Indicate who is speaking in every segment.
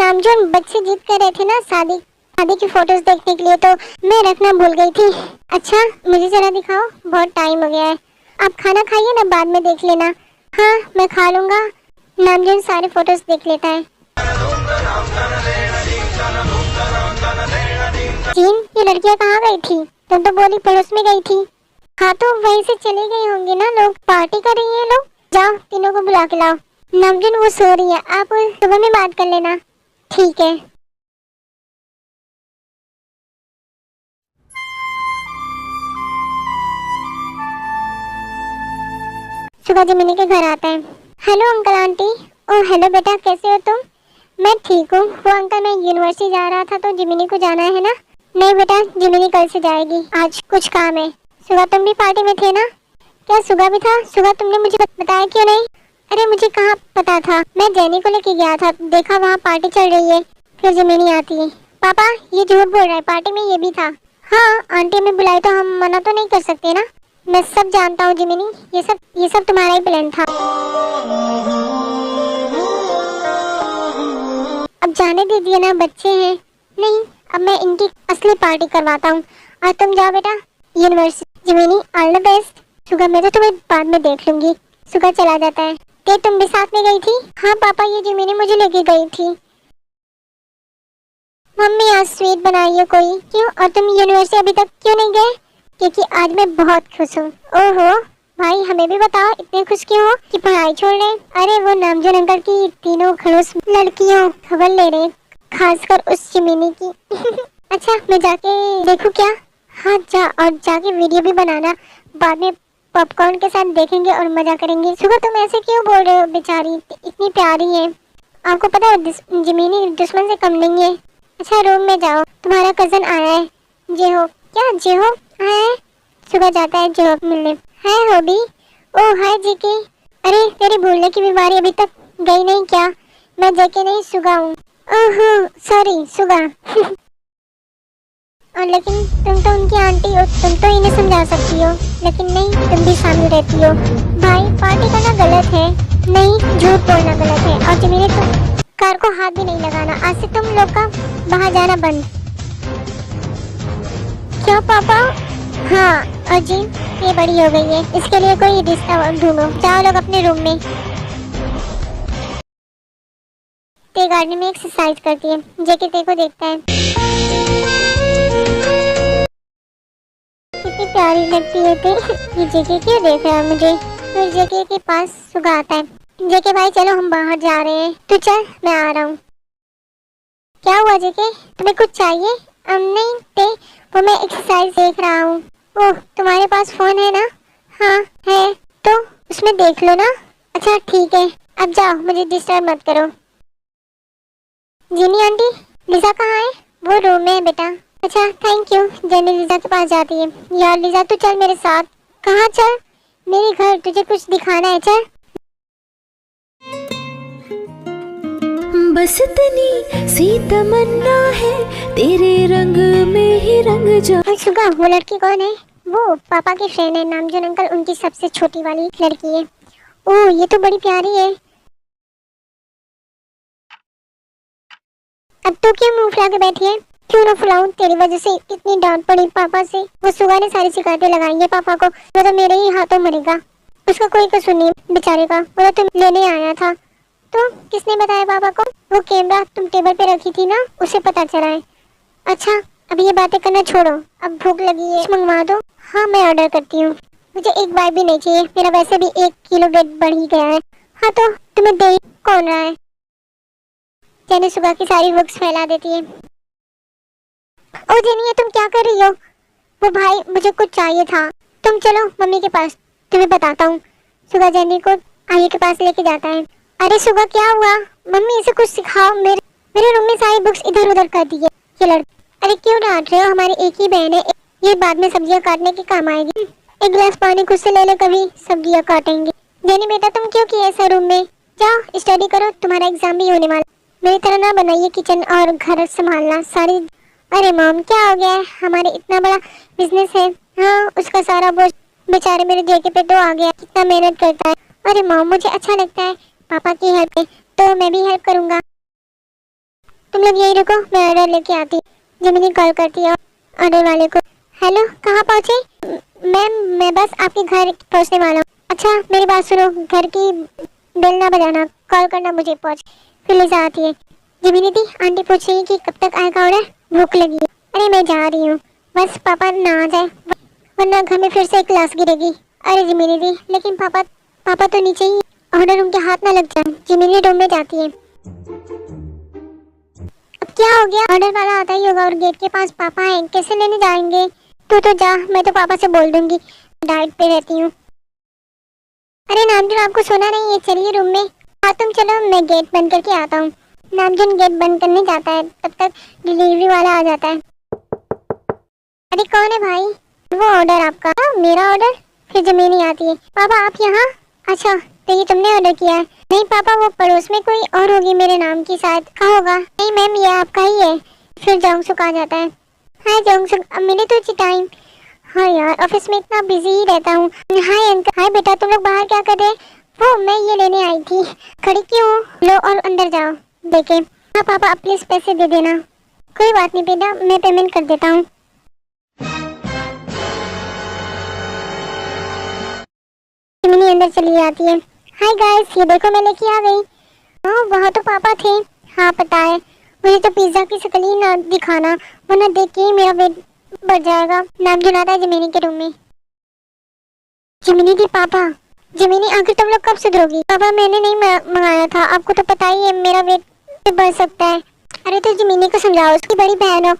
Speaker 1: नामजोन बच्चे जिद कर रहे थे ना शादी शादी की फोटोज देखने के लिए, तो मैं रखना भूल गई थी। अच्छा मुझे जरा दिखाओ, बहुत टाइम हो गया है। आप खाना खाइए ना, बाद में देख लेना। हाँ मैं खा लूंगा। नामजोन सारे फोटोज देख लेता है। जीन, ये लड़कियां कहाँ गई थी? तुम तो बोली पड़ोस में गई थी। हाँ तो वहीं से चले गए होंगे ना, लोग पार्टी कर रही है। लोग जाओ तीनों को बुला के लाओ। नामजोन वो सो रही है, आप सुबह में बात कर लेना। ठीक है। सुबह जिमिनी के घर आता है। Hello uncle aunty. Oh hello बेटा, कैसे हो तुम? मैं ठीक हूँ। वो अंकल मैं यूनिवर्सिटी जा रहा था, तो जिमिनी को जाना है ना? नहीं बेटा, जिमिनी कल से जाएगी, आज कुछ काम है। सुबह तुम भी पार्टी में थे ना? क्या सुबह भी था? सुबह तुमने मुझे बताया क्यों नहीं? अरे मुझे कहाँ पता था, मैं जेनी को लेके गया था, देखा वहाँ पार्टी चल रही है, फिर जिमिनी आती है। पापा ये झूठ बोल रहा है, पार्टी में ये भी था। हाँ आंटी हमें बुलाई तो हम मना तो नहीं कर सकते ना। मैं सब जानता हूँ जिमिनी, ये सब तुम्हारा ही प्लान था। अब जाने दीजिए ना, बच्चे हैं। नहीं, अब मैं इनकी असली पार्टी करवाता हूँ। और तुम जाओ बेटा university. Jimini all the best. Suga मैं तो तुम्हें बाद में देख लूंगी। सुगा चला जाता है। ते तुम भी साथ में गई थी? हाँ पापा, ये जिमिनी मुझे लेके गई थी। मम्मी आज स्वीट बनाई है कोई। क्यों, और तुम यूनिवर्सिटी अभी तक क्यों नहीं गए? क्योंकि आज मैं बहुत खुश हूँ। ओहो भाई, हमें भी बताओ, इतने खुश क्यों हो कि पढ़ाई छोड़ रहे? अरे वो नामजोन अंकल की तीनों खड़ूस लड़कियों खबर ले रहे, खासकर उस जिमिनी की। अच्छा मैं जाके देखूं क्या? हाँ जा, और जाके वीडियो भी बनाना, बाद में पॉपकॉर्न के साथ देखेंगे और मजा करेंगे। सुबह तुम ऐसे क्यों बोल रहे हो? बेचारी इतनी प्यारी है। आपको पता है जिमिनी दुश्मन से कम नहीं है। अच्छा रूम में जाओ, तुम्हारा कजन आया है। जेहो। क्या जेहो आया है? सुबह जाता है जेहो मिलने। हाय होबी। ओह हाय जेके। अरे तेरी भूलने की बीमारी अभी तक गई नहीं क्या? मैं जेके नहीं, सुगा हूँ। ओह सॉरी सुगा। और लेकिन तुम तो उनकी आंटी हो, तुम तो इन्हें समझा सकती हो, लेकिन नहीं, तुम भी शामिल रहती हो। भाई पार्टी करना गलत है। नहीं, झूठ बोलना गलत है। और जिमिनी तुम कार को हाथ भी नहीं लगाना। आज से तुम लोग का बाहर जाना बंद। क्यों पापा? हाँ और जी, ये बड़ी हो गई है, इसके लिए कोई रिश्ता ढूंढो। जाओ लोग अपने रूम में। ते गार्डन में एक्सरसाइज करती है, जेके ते को देखता है। कितनी प्यारी लगती है ते। ये जेके क्यों देख रहा है मुझे? फिर जेके के पास सुगा आता है। जेके भाई चलो हम बाहर जा रहे हैं। तू चल, मैं आ रहा हूँ। क्या हुआ जेके, तुम्हें कुछ चाहिए? नहीं ते, वो मैं एक्सरसाइज देख रहा हूँ। ओह तुम्हारे पास फोन है ना? हाँ है, तो उसमें देख लो ना। अच्छा ठीक है, अब जाओ, मुझे डिस्टर्ब मत करो। जीनी आंटी, लिजा कहाँ है? वो रूम में है बेटा। अच्छा थैंक यू। जेनी लिजा के पास जाती है। यार लिजा तू चल मेरे साथ। कहाँ चल? मेरे घर, तुझे कुछ दिखाना है, चल।
Speaker 2: बस इतनी सी तमन्ना है, तेरे रंग में ही रंग जा।
Speaker 1: सुगा वो लड़की कौन है? वो पापा की फ्रेंड है, नामजोन अंकल उनकी सबसे छोटी वाली लड़की है। ओह ये तो बड़ी प्यारी है। अब तो क्यों मुंह फुला के बैठी है? क्यों ना फुलाऊं, तेरी वजह से इतनी डांट पड़ी पापा से। वो सुगा ने सारी शिकायतें लगाई है पापा को, वो तो मेरे ही हाथों मरेगा। उसका कोई कसूर नहीं बेचारे का, वो तो तुम लेने आया था। तो किसने बताया पापा को? वो कैमरा तुम टेबल पे रखी थी ना, उसे पता चला है। अच्छा अब ये बातें करना छोड़ो, अब भूख लगी है, मंगवा दो। हाँ मैं ऑर्डर करती हूँ। मुझे एक बार भी नहीं चाहिए, मेरा वैसे भी 1 किलो वेट बढ़ ही गया है। हाँ तो तुम्हें दे कौन रहा है? जेनी सुगा की सारी बुक्स फैला देती है। ओ जेनी तुम क्या कर रही हो? वो भाई मुझे कुछ चाहिए था। तुम चलो मम्मी के पास, तुम्हें बताता हूँ। सुगा जेनी को आये के पास लेके जाता है। अरे सुगा क्या हुआ? मम्मी इसे कुछ सिखाओ, मेरे रूम में सारी बुक्स इधर उधर कर दी है ये लड़की। अरे क्यों डांट रहे हो, हमारी एक ही बहन है, ये बाद में सब्जियां काटने के काम आएगी। एक गिलास पानी खुद से ले ले, कभी सब्जियां काटेंगे। जेनी बेटा तुम क्यों किए ऐसा रूम में? जाओ स्टडी करो, तुम्हारा एग्जाम भी होने वाला। मेरी तरह ना बनाइए किचन और घर संभालना सारी। अरे मॉम क्या हो गया है, हमारे इतना बड़ा बिजनेस है। हाँ उसका सारा बोझ बेचारे मेरे जेके पे तो आ गया, कितना मेहनत करता है। अरे मॉम मुझे अच्छा लगता है पापा की हेल्प है, तो मैं भी हेल्प करूंगा। तुम लोग यही रुको, मैं ऑर्डर लेके आती। जिमिनी कॉल करती है ऑर्डर वाले को। हेलो, कहाँ पहुँचे? मैम मैं बस आपके घर पहुँचने वाला हूँ। अच्छा मेरी बात सुनो, घर की बेल ना बजाना, कॉल करना मुझे पहुँच। फिर लिजा आती है। जिमिनी दी, आंटी पूछ रही है कि कब तक आएगा ऑर्डर, भूख लगी है। अरे मैं जा रही हूँ, बस पापा ना आ जाए वरना घर में फिर से एक क्लास गिरेगी। अरे जिमिनी दी, लेकिन पापा तो नीचे ही, ऑर्डर उनके हाथ ना लग जाए। जिमिनी रूम में जाती है। अब क्या हो गया, ऑर्डर वाला आता ही होगा और गेट के पास पापा हैं, कैसे लेने जाएंगे? तू तो जा, मैं तो पापा से बोल दूंगी, डाइट पे रहती हूँ। अरे नामजुन आपको सुना नहीं है, चलिए रूम में। हाँ तुम चलो, मैं गेट बंद करके आता हूँ। नामजुन गेट बंद करने जाता है, तब तक डिलीवरी वाला आ जाता है। अरे कौन है भाई? वो ऑर्डर आपका। मेरा ऑर्डर? फिर जिमिनी आती है। पापा आप यहाँ? अच्छा तो ये तुमने ऑर्डर किया है? नहीं पापा, वो पड़ोस में कोई और होगी मेरे नाम की शायद, कहाँ होगा? नहीं मैम ये आपका ही है। फिर जोंगसुक आ जाता है। हाय जोंगसुक, अब मिले तो टाइम। हाँ यार ऑफिस में इतना बिजी ही रहता हूँ। Hi uncle. हाय बेटा, तुम लोग बाहर क्या कर रहे? वो मैं ये लेने आई थी। खड़ी क्यों? लो और अंदर जाओ देखे। हाँ पापा आप प्लीज पैसे दे देना। कोई बात नहीं बेटा, मैं पेमेंट कर देता हूँ। जिमिनी अंदर चली जाती है। हाय गाइस, ये देखो मैं लेके आ गई। हाँ वहाँ तो पापा थे। हाँ पता है, मुझे तो पिज्जा की शक्ल ही ना दिखाना, वरना देख के ही मेरा वेट बढ़ जाएगा। नाम जुनाता है जिमिनी के रूम में। जिमिनी की पापा। जिमिनी आखिर तुम लोग कब सुधरोगी? पापा मैंने नहीं मंगाया था, आपको तो पता ही है मेरा वेट बढ़ सकता है। अरे तो जिमिनी को समझाओ, उसकी बड़ी बहन हो।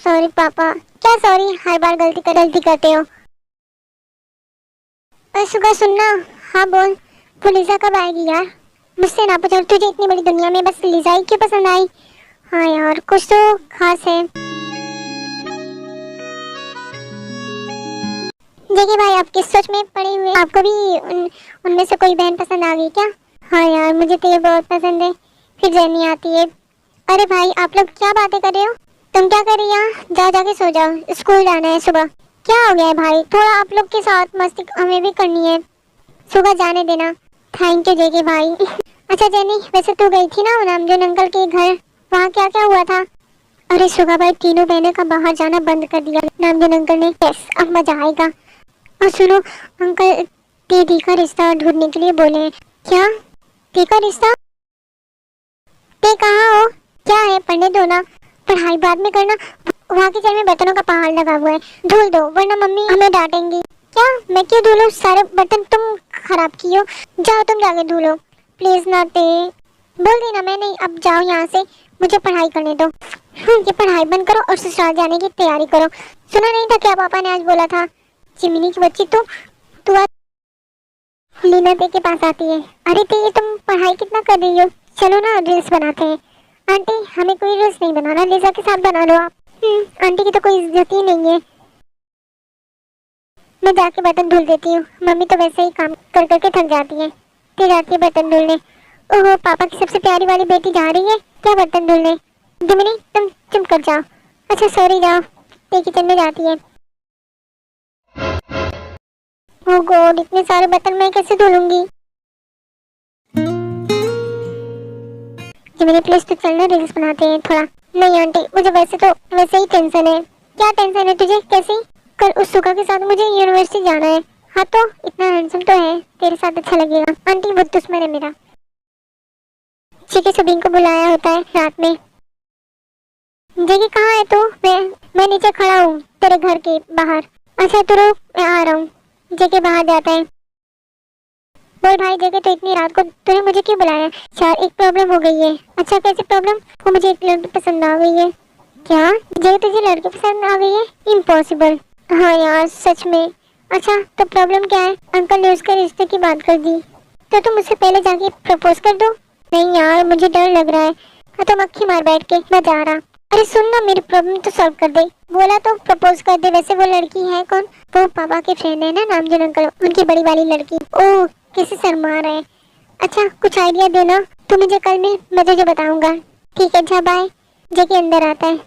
Speaker 1: सॉरी पापा। क्या सॉरी, हर बार गलती करते हो। सुगा सुनना। हाँ बोल। वो लिजा कब आएगी यार? मुझसे ना पूछो, तुझे इतनी बड़ी दुनिया में बस लिजा ही क्यों पसंद आई? हाँ यार कुछ तो खास है। देखिए भाई, आपकी सोच में पड़े हुए आपको भी उनमें से कोई बहन पसंद आ गई क्या? हाँ यार मुझे तो ये बहुत पसंद है। फिर जैनी आती है। अरे भाई आप लोग क्या बातें कर रहे हो? तुम क्या कर रही हो? जाओ जाके सो जाओ, स्कूल जाना है सुबह। क्या हो गया है भाई, थोड़ा आप लोग के साथ मस्ती हमें भी करनी है, सुबह जाने देना। थैंक यू जेके भाई। अच्छा जेनी, वैसे तू गई थी ना नामजुन अंकल के घर, वहाँ क्या क्या हुआ था? अरे सुगा भाई, तीनों बहनों का बाहर जाना बंद कर दिया नामजुन अंकल ने। यस अब मजा आएगा। और सुनो अंकल, दीदी का रिश्ता ढूंढने के लिए बोले हैं। क्या? दी का रिश्ता? ते कहाँ हो? क्या है, पढ़ने दो ना, पढ़ाई बाद में करना। वहाँ के चल में बर्तनों का पहाड़ लगा हुआ है, धुल दो वरना मम्मी हमें डांटेंगी। क्या? मैं क्यों धुलूं? सारे बर्तन तुम खराब की हो, जाओ तुम जाके धुलो प्लीज ना। ते बोल दी ना मैंने, अब जाओ यहाँ से, मुझे पढ़ाई करने दो। ये पढ़ाई बंद करो और ससुराल जाने की तैयारी करो। सुना नहीं था क्या पापा ने आज बोला था? जिमिनी की बच्ची तू आज लीना ते के पास आती है। अरे ते तुम पढ़ाई कितना कर रही हो? चलो ना रील्स बनाते हैं। आंटी हमें कोई रील्स नहीं बनाना, लिजा के साथ बना लो आप। आंटी की तो कोई इज्जत ही नहीं है। मैं जाके बर्तन धुल देती हूँ, मम्मी तो वैसे ही काम कर करके थक जाती है। ते जाती है बर्तन धुलने। ओहो पापा की सबसे प्यारी वाली बेटी जा रही है क्या बर्तन धुलने? जिमिनी तुम चुप कर जाओ। अच्छा सॉरी, जाओ। ते किचन में जाती है। ओह गॉड, इतने सारे बर्तन मैं कैसे धुलूंगी? जिमिनी प्लीज तो चलना, रील्स बनाते हैं थोड़ा। नहीं आंटी, मुझे वैसे ही टेंशन है। क्या टेंशन है तुझे? कैसी? कल उस सुगा के साथ मुझे यूनिवर्सिटी जाना है। हाँ तो इतना हैंडसम तो है, तेरे साथ अच्छा लगेगा। आंटी वो दुश्मन है मेरा। ठीक सभी को बुलाया होता है रात में। जेके कहाँ है तू? मैं नीचे खड़ा हूँ तेरे घर के बाहर। अच्छा तो रुक, मैं आ रहा हूँ। जेके बाहर जाता है। बोल भाई जेके, तो इतनी रात को तूने मुझे क्यों बुलाया? यार एक प्रॉब्लम हो गई है। अच्छा कैसी प्रॉब्लम? वो मुझे एक लड़की पसंद आ गई है। क्या जेके, तुझे लड़की पसंद आ गई है? इम्पॉसिबल। हाँ यार सच में। अच्छा तो प्रॉब्लम क्या है? अंकल ने उसके रिश्ते की बात कर दी, तो तुम मुझसे पहले जाके प्रपोज कर दो। नहीं यार मुझे डर लग रहा है। हाँ तो मक्खी मार बैठ के, मैं जा रहा। अरे सुन ना, मेरी प्रॉब्लम तो सॉल्व कर दे। बोला तो प्रपोज कर दे। वैसे वो लड़की है कौन? वो पापा के फ्रेंड है ना नामजुन अंकल, उनकी बड़ी वाली लड़की। ओह कैसे शर्मा रहा है। अच्छा कुछ आइडिया देना, तू मुझे कल मिल, मैं तुझे बताऊंगा। ठीक है, अच्छा बाय। जेके अंदर आता है।